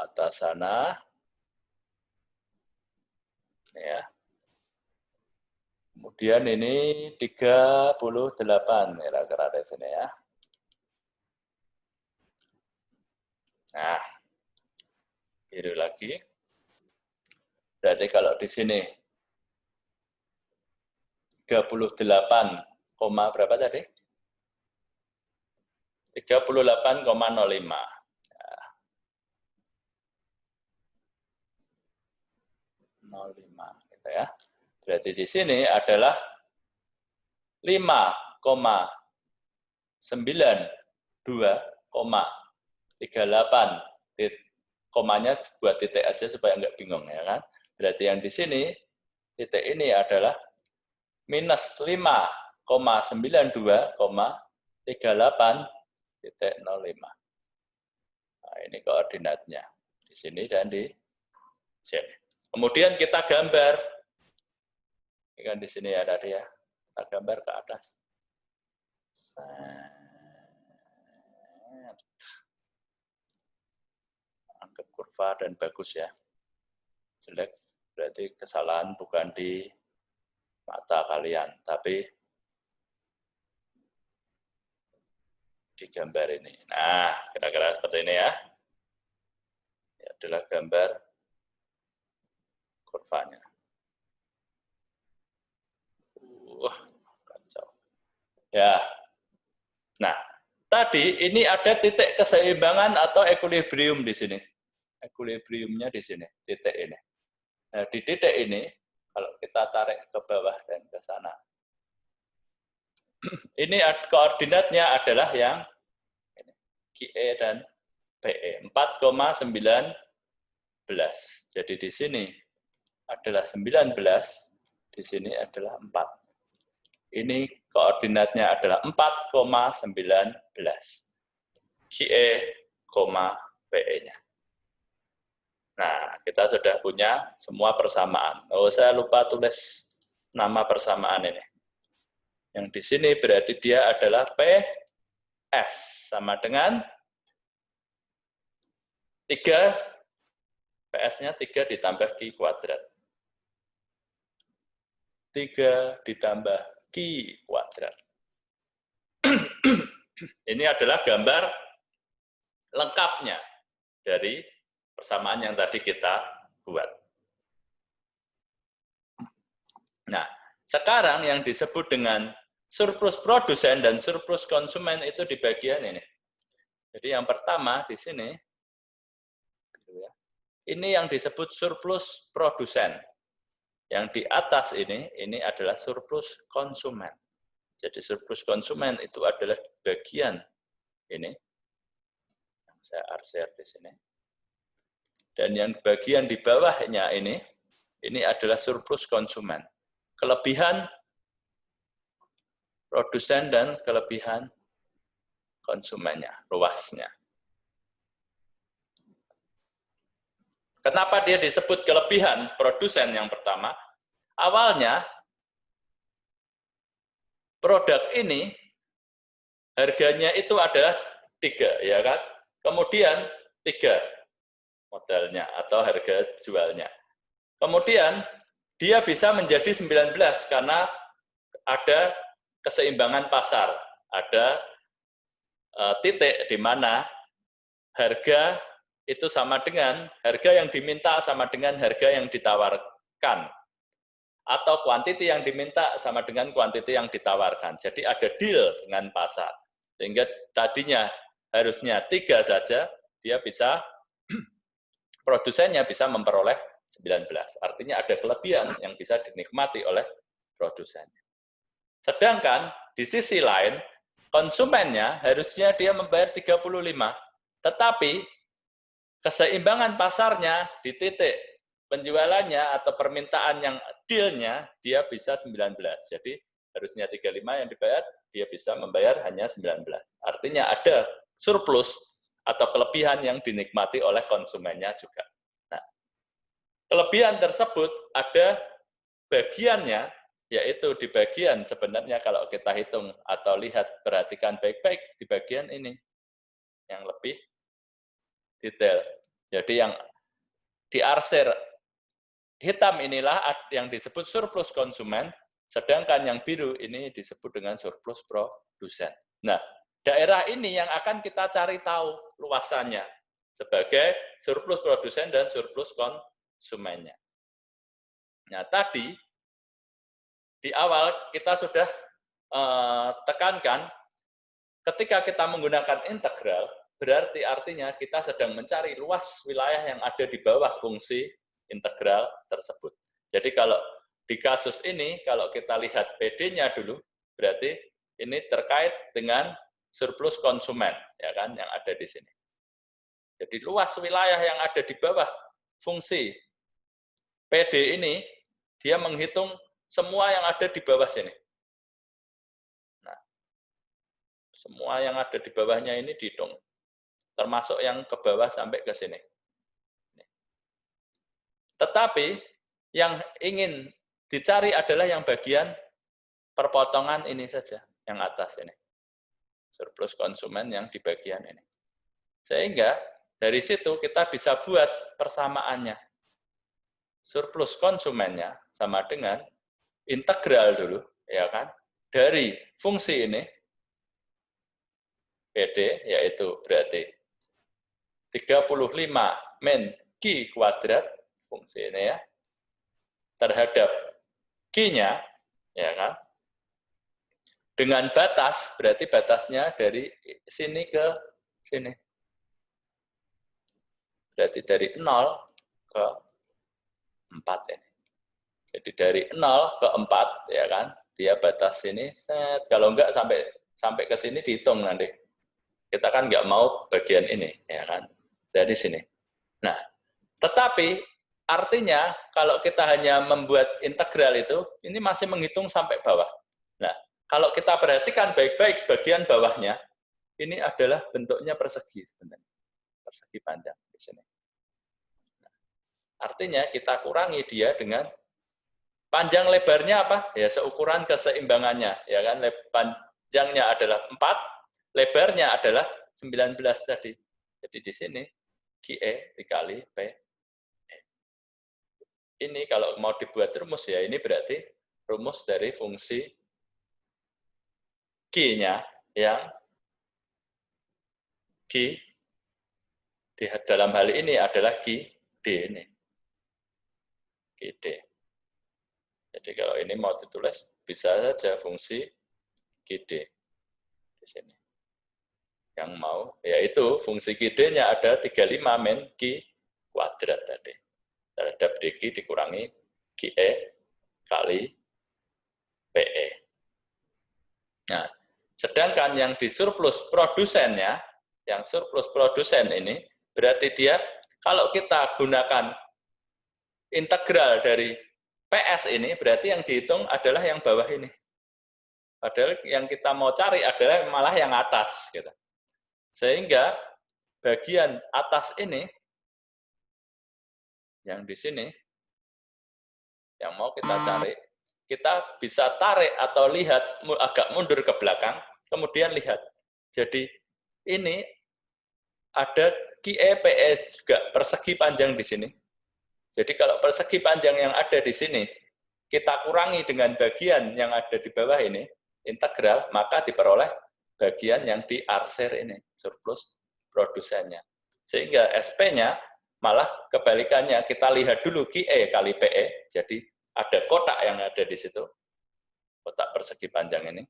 atas sana. Ya. Kemudian ini 38 kira-kira di sini ya. Nah, biru lagi. Berarti kalau di sini 38, berapa tadi? 38,05. Ya. 05 gitu ya. Berarti di sini adalah 5,92,38. Komanya buat titik aja supaya nggak bingung ya kan. Berarti yang di sini titik ini adalah minus 5,92,38,05. Nah, ini koordinatnya di sini dan di sini. Kemudian kita gambar. Ini kan di sini ya tadi ya. Kita gambar ke atas. Anggap kurva dan bagus ya. Jelek berarti kesalahan bukan di mata kalian, tapi di gambar ini. Nah, kira-kira seperti ini ya. Ini adalah gambar kurvanya. Kacau. Ya. Nah, tadi ini ada titik keseimbangan atau equilibrium di sini. Equilibriumnya di sini, titik ini. Nah, di titik ini, kalau kita tarik ke bawah dan ke sana, ini koordinatnya adalah yang QE dan PE. 4,19. Jadi di sini adalah 19, di sini adalah 4. Ini koordinatnya adalah 4,19. QE, PE-nya. Nah, kita sudah punya semua persamaan. Oh, saya lupa tulis nama persamaan ini. Yang di sini berarti dia adalah PS, sama dengan 3, PS-nya 3 ditambah Q kuadrat. 3 ditambah Q kuadrat. Ini adalah gambar lengkapnya dari persamaan yang tadi kita buat. Nah, sekarang yang disebut dengan surplus produsen dan surplus konsumen itu di bagian ini. Jadi yang pertama di sini, ini yang disebut surplus produsen. Yang di atas ini adalah surplus konsumen. Jadi surplus konsumen itu adalah bagian ini. Saya share di sini. Dan yang bagian di bawahnya ini adalah surplus konsumen. Kelebihan produsen dan kelebihan konsumennya, luasnya. Kenapa dia disebut kelebihan produsen yang pertama? Awalnya, produk ini harganya itu adalah 3, ya kan? Kemudian 3 modalnya atau harga jualnya. Kemudian dia bisa menjadi 19 karena ada keseimbangan pasar, ada titik di mana harga itu sama dengan harga yang diminta sama dengan harga yang ditawarkan, atau kuantiti yang diminta sama dengan kuantiti yang ditawarkan. Jadi ada deal dengan pasar, sehingga tadinya harusnya 3 saja, dia bisa produsennya bisa memperoleh 19. Artinya ada kelebihan yang bisa dinikmati oleh produsennya. Sedangkan di sisi lain, konsumennya harusnya dia membayar 35. Tetapi keseimbangan pasarnya di titik penjualannya atau permintaan yang dealnya, dia bisa 19. Jadi harusnya 35 yang dibayar, dia bisa membayar hanya 19. Artinya ada surplus atau kelebihan yang dinikmati oleh konsumennya juga. Nah, kelebihan tersebut ada bagiannya, yaitu di bagian sebenarnya kalau kita hitung atau lihat, perhatikan baik-baik di bagian ini, yang lebih detail. Jadi yang diarsir hitam inilah yang disebut surplus konsumen, sedangkan yang biru ini disebut dengan surplus produsen. Nah, daerah ini yang akan kita cari tahu luasannya sebagai surplus produsen dan surplus konsumennya. Nah, tadi di awal kita sudah tekankan, ketika kita menggunakan integral, berarti artinya kita sedang mencari luas wilayah yang ada di bawah fungsi integral tersebut. Jadi kalau di kasus ini, kalau kita lihat PD-nya dulu, berarti ini terkait dengan surplus konsumen, ya kan, yang ada di sini. Jadi luas wilayah yang ada di bawah fungsi PD ini, dia menghitung semua yang ada di bawah sini. Nah, semua yang ada di bawahnya ini dihitung, termasuk yang ke bawah sampai ke sini. Tetapi yang ingin dicari adalah yang bagian perpotongan ini saja, yang atas ini. Surplus konsumen yang di bagian ini. Sehingga dari situ kita bisa buat persamaannya. Surplus konsumennya sama dengan integral dulu, ya kan? Dari fungsi ini, PD, yaitu berarti 35 min Q kuadrat, fungsi ini ya, terhadap Q-nya, ya kan? Dengan batas, berarti batasnya dari sini ke sini. Berarti dari 0 ke 4 ini. Jadi dari 0 ke 4, ya kan, dia batas sini, set. Kalau enggak sampai ke sini dihitung nanti. Kita kan nggak mau bagian ini, ya kan? Dari sini. Nah, tetapi artinya kalau kita hanya membuat integral itu, ini masih menghitung sampai bawah. Nah, kalau kita perhatikan baik-baik bagian bawahnya, ini adalah bentuknya persegi sebenarnya. Persegi panjang di sini. Artinya kita kurangi dia dengan panjang lebarnya apa? Ya seukuran keseimbangannya, ya kan? Panjangnya adalah 4, lebarnya adalah 19 tadi. Jadi di sini QE dikali P. Ini kalau mau dibuat rumus ya, ini berarti rumus dari fungsi Q-nya yang Q di dalam hal ini adalah QD ini. QD. Jadi kalau ini mau ditulis, bisa saja fungsi QD di sini. Yang mau, yaitu fungsi QD-nya ada 35 min Q kuadrat tadi. Terhadap DQ dikurangi QE kali PE. Nah, sedangkan yang di surplus produsennya, yang surplus produsen ini, berarti dia, kalau kita gunakan integral dari PS ini, berarti yang dihitung adalah yang bawah ini. Padahal yang kita mau cari adalah malah yang atas. Gitu. Sehingga bagian atas ini, yang di sini, yang mau kita cari, kita bisa tarik atau lihat agak mundur ke belakang, kemudian lihat. Jadi ini ada QE, PE juga persegi panjang di sini. Jadi kalau persegi panjang yang ada di sini, kita kurangi dengan bagian yang ada di bawah ini, integral, maka diperoleh bagian yang diarsir ini, surplus produsennya. Sehingga SP-nya malah kebalikannya, kita lihat dulu QE kali PE, jadi ada kotak yang ada di situ, kotak persegi panjang ini,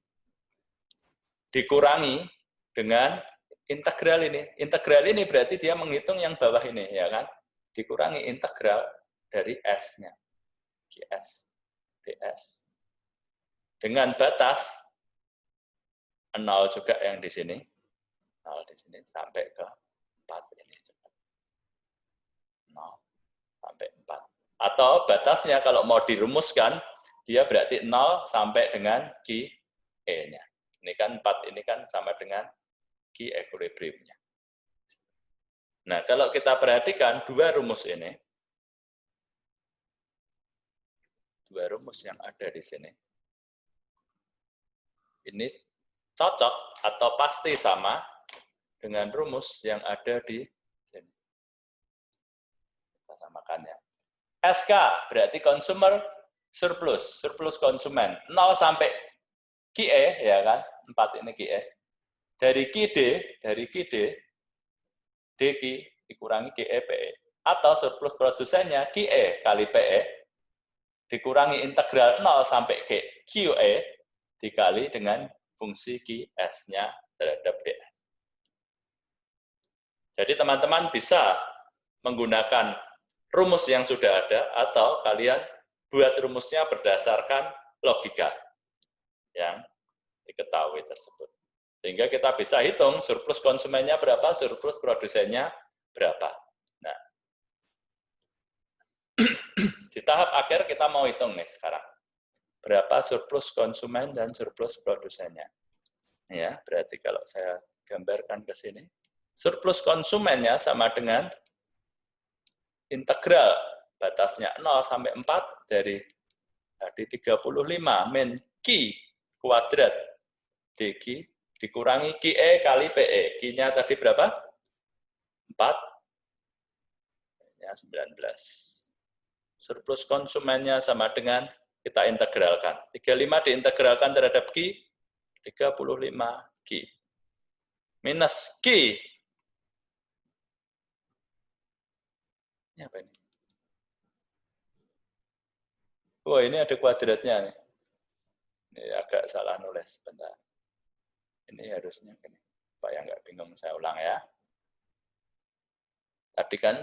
dikurangi dengan integral ini. Integral ini berarti dia menghitung yang bawah ini, ya kan? Dikurangi integral dari S-nya, QS, DS. Dengan batas 0 juga yang di sini, 0 di sini sampai ke 4 ini. 0 sampai 4. Atau batasnya kalau mau dirumuskan, dia berarti 0 sampai dengan QE-nya. Ini kan 4 ini kan sama dengan Q equilibrium-nya. Nah, kalau kita perhatikan dua rumus ini, dua rumus yang ada di sini, ini cocok atau pasti sama dengan rumus yang ada di sini. Kita samakan ya. SK berarti consumer surplus, surplus konsumen. 0 sampai QE, ya kan? 4 ini QE. Dari QD, DQ dikurangi QE, PE. Atau surplus produsennya QE kali PE, dikurangi integral 0 sampai QE, dikali dengan fungsi QS-nya terhadap DS. Jadi teman-teman bisa menggunakan rumus yang sudah ada, atau kalian buat rumusnya berdasarkan logika yang diketahui tersebut. Sehingga kita bisa hitung surplus konsumennya berapa, surplus produsennya berapa. Nah, di tahap akhir kita mau hitung nih sekarang. Berapa surplus konsumen dan surplus produsennya. Ya, berarti kalau saya gambarkan ke sini, surplus konsumennya sama dengan integral batasnya 0 sampai 4 dari tadi 35 min Q kuadrat DQ dikurangi QE kali PE. Q-nya tadi berapa? 4. Ya, 19. Surplus konsumennya sama dengan kita integralkan. 35 diintegralkan terhadap Q, 35 Q. Minus Q. Ini apa ini? Oh, ini ada kuadratnya nih. Ini agak salah nulis, bentar. Ini harusnya gini. Supaya nggak bingung, saya ulang ya. Tadi kan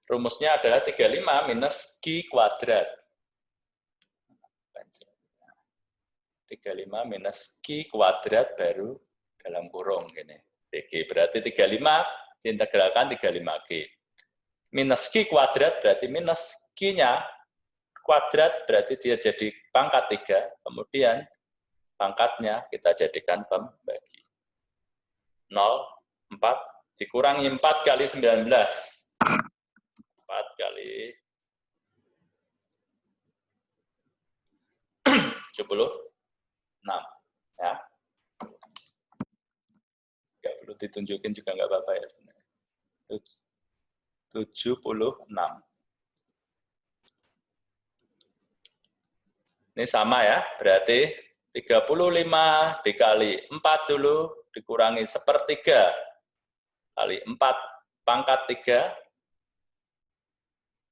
rumusnya adalah 35 minus Q kuadrat. 35 minus Q kuadrat baru dalam kurung gini. DG. Berarti 35 diintegralkan 35G. Minus Q kuadrat berarti minus Q-nya kuadrat berarti dia jadi pangkat 3. Kemudian pangkatnya kita jadikan pembagi. 0, 4 dikurangi 4 kali 19. 4 kali 76. Ya. Nggak perlu ditunjukin juga nggak apa-apa ya sebenarnya. 76. Ini sama ya, berarti 35 dikali 4 dulu, dikurangi 1/3 kali 4 pangkat 3,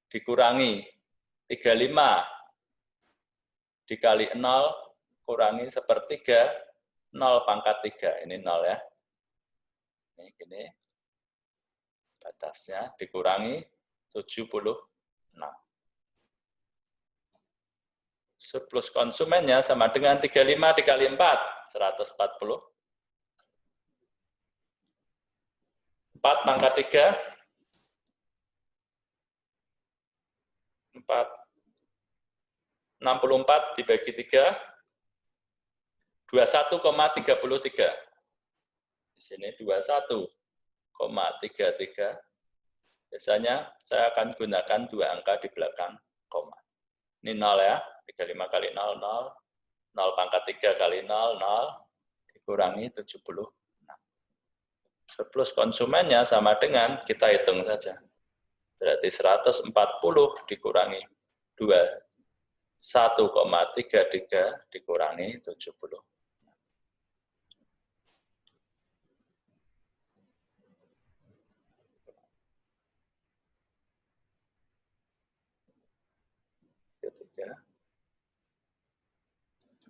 dikurangi 35 dikali 0, kurangi 1/3, 0 pangkat 3. Ini 0 ya. Ini gini. Batasnya dikurangi 76. Surplus konsumennya sama dengan 35 dikali 4, 140. 4 pangkat 3, 64 dibagi 3, 21,33. Di sini 21,33. Biasanya saya akan gunakan 2 angka di belakang koma. Ini 0 ya, 35 kali 0, 0. 0 pangkat 3 kali 0, 0. Dikurangi 76. Surplus konsumennya sama dengan, kita hitung saja. Berarti 140 dikurangi 2. 1,33 dikurangi 70.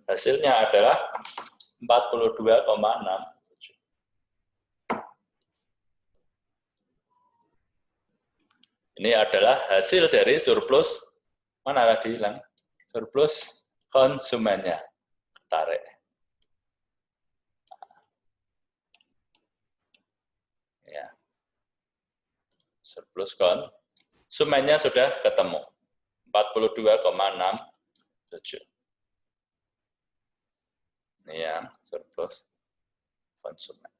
Hasilnya adalah 42,67. Ini adalah hasil dari surplus, mana tadi hilang? Surplus konsumennya. Tarik. Ya. Surplus konsumennya sudah ketemu. 42,67. Ini yang surplus konsumen.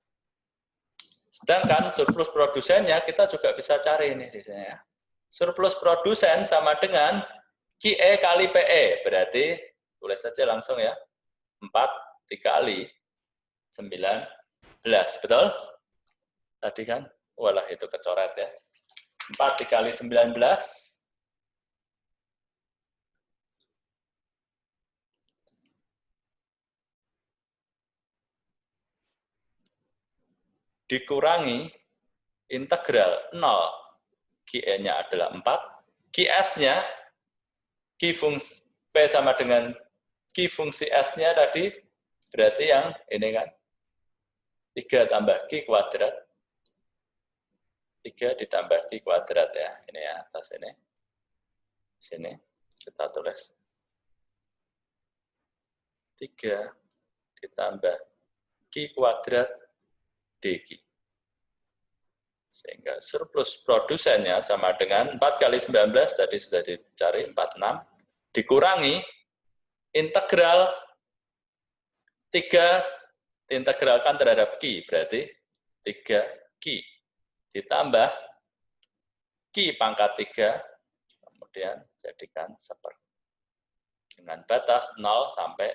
Sedangkan surplus produsennya kita juga bisa cari ini di sini ya. Surplus produsen sama dengan QE kali PE, berarti tulis saja langsung ya. 4 dikali 19, betul? Tadi kan? Walah itu kecoret ya. 4 dikali 19. Dikurangi integral 0, QE-nya adalah 4, QS-nya, Q fungsi P sama dengan Q fungsi S-nya tadi, berarti yang ini kan, 3 tambah Q kuadrat, 3 ditambah Q kuadrat ya, ini ya, atas ini, sini, kita tulis. 3 ditambah Q kuadrat DQ. Sehingga surplus produsennya sama dengan 4 kali 19, tadi sudah dicari, 46, dikurangi integral 3 diintegralkan terhadap Q, berarti 3Q, ditambah Q pangkat 3, kemudian jadikan 1/. Dengan batas 0 sampai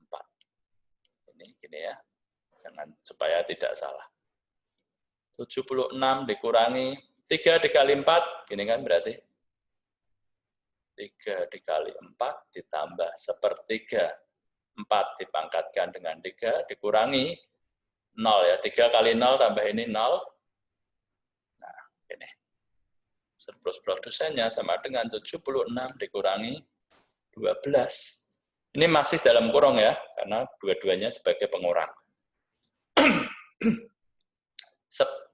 4. Ini gini ya, jangan supaya tidak salah. 76 dikurangi 3 dikali 4, gini kan berarti 3 dikali 4 ditambah 1/3, 4 dipangkatkan dengan 3 dikurangi 0 ya, 3 kali 0 tambah ini 0. Nah, ini surplus produsennya sama dengan 76 dikurangi 12. Ini masih dalam kurung ya, karena dua-duanya sebagai pengurang.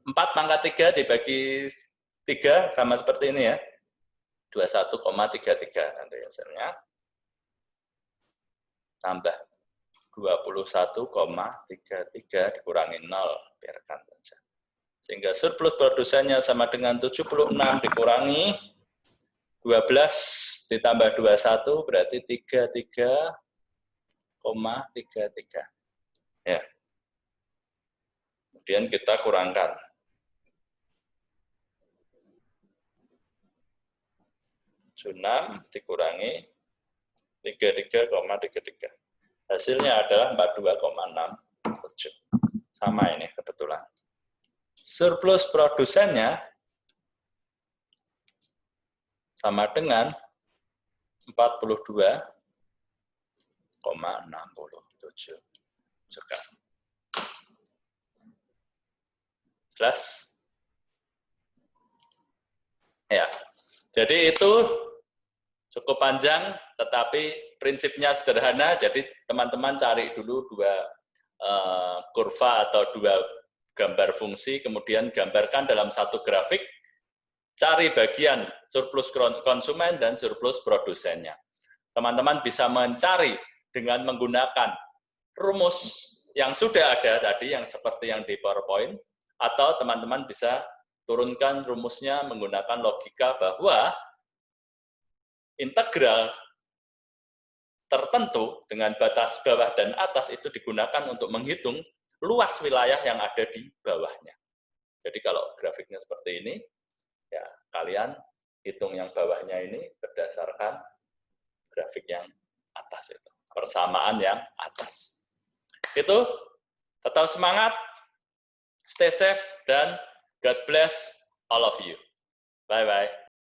4 pangkat 3 dibagi 3 sama seperti ini ya. 21,33 nanti hasilnya. Tambah 21,33 dikurangi 0. biarkan saja. Sehingga surplus produsennya sama dengan 76 dikurangi 12 ditambah 21 berarti 33,33. Ya. Kemudian kita kurangkan. 6 dikurangi 33,33. Hasilnya adalah 42,67. Sama ini kebetulan. Surplus produsennya sama dengan 42,67 juga. Jelas? Ya. Jadi itu cukup panjang, tetapi prinsipnya sederhana. Jadi teman-teman cari dulu dua kurva atau dua gambar fungsi, kemudian gambarkan dalam satu grafik, cari bagian surplus konsumen dan surplus produsennya. Teman-teman bisa mencari dengan menggunakan rumus yang sudah ada tadi, yang seperti yang di PowerPoint, atau teman-teman bisa turunkan rumusnya menggunakan logika bahwa integral tertentu dengan batas bawah dan atas itu digunakan untuk menghitung luas wilayah yang ada di bawahnya. Jadi kalau grafiknya seperti ini, ya kalian hitung yang bawahnya ini berdasarkan grafik yang atas itu, persamaan yang atas. Itu, tetap semangat, stay safe, dan God bless all of you. Bye-bye.